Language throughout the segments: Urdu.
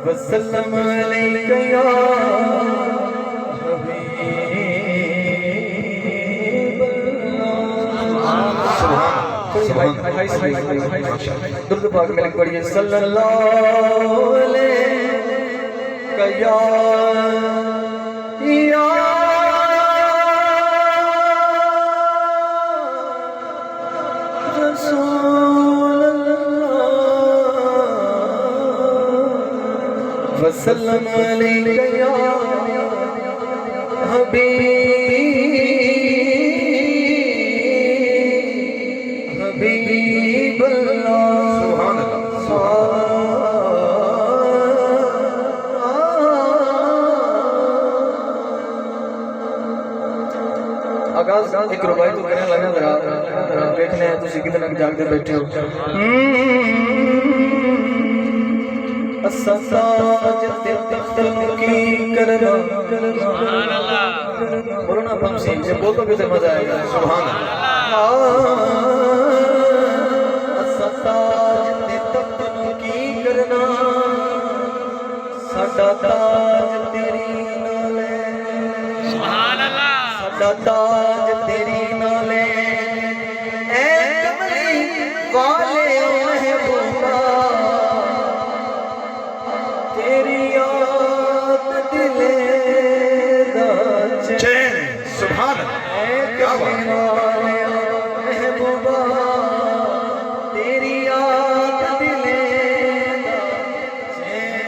وسلم علیک یا حبیب اللہ۔ درود پاک ملک پڑھیے صلی اللہ علیہ یا رسول اللہ وسلم علیک یا حبیب اللہ۔ سبحان آغاز ایک ربائی تو کرنے لگا ذرا دیکھنے ہیں تسی کتنا جاگ دے بیٹھے ہو۔ ساجد تخت کی کرنا بولو نا پمسی یہ بولو بھی تو مزہ آئے گا۔ سبحان اللہ۔ ساجد تخت کی کرنا ساڈا تاج تیری نالے، سبحان اللہ، ساڈا تاج تیری نالے، اے کملی والے محبوبہ تیری یاد دلے دا چین۔ سبحان اللہ، کیا بات ہے محبوبہ تیری یاد دلے دا چین۔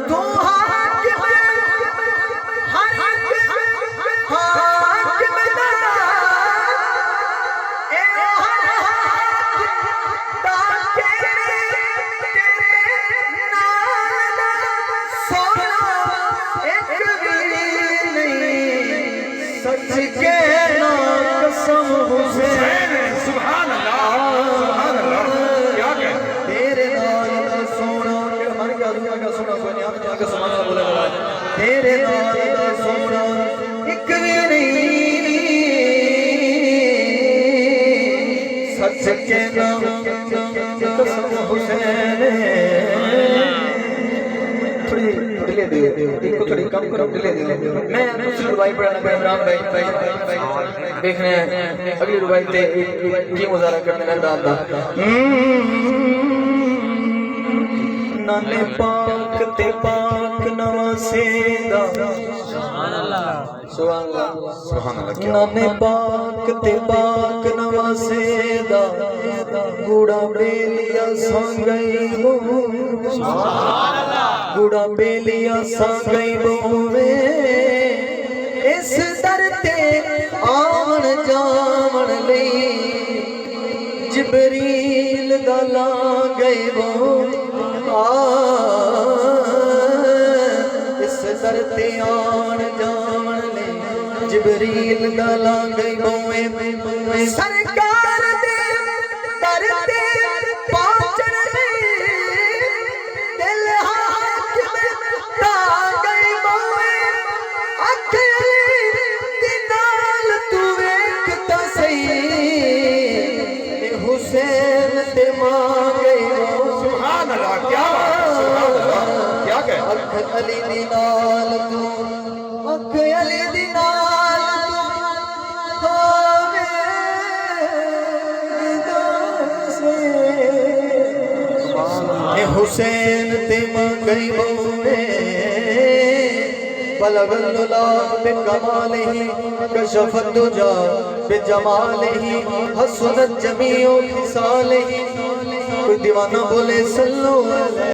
تو حاکم سچ کہنا قسم حسین۔ سبحان اللہ، سبحان اللہ، کیا کہنا تیرے نال سونا ہر کا سونا کوئی نہیں، آپ جا کے سبحان اللہ بولے گا۔ تیرے نال سونا ایک بھی نہیں، سچ کہنا قسم حسین۔ ڈلے دے ایک کو تھوڑی کم کرو، ڈلے دے۔ میں دوسری ربائی پڑھانا پہ عمران بھائی دیکھنے ہیں اگلی ربائی تے کی مظاہرہ کرنے میں داد دا۔ نانے پاک تے پاک نواسے دا، سبحان اللہ، سبحان اللہ، نانے پاک تے پاک نواسے دا گوڑا بیلیا سانگئی بو، سبحان اللہ، گوڑا بیلیا سانگئی بو میں اس در تے آمن جامن لئی جبریل دالا گئی بو۔ اس در تے آمن جامن لئی جبریل دالا گئی بو۔ سرکار دے در تے پہنچن لئی دل حاکم دا گئی بو۔ اکھ علی دی نال تو ویکھتا صحیح حسین تے ماں گئی بو۔ سبحان اللہ، کیا بات ہے، سبحان اللہ، کیا کہہ اکھ علی دی نال تو، اکھ علی دی نال تو حسین تے ماں گئی بو۔ بلغ العلا بکمالہ کشف الدجا بجمالہ حسنت جمیع خصالہ۔ کوئی دیوانہ بولے صلو علیہ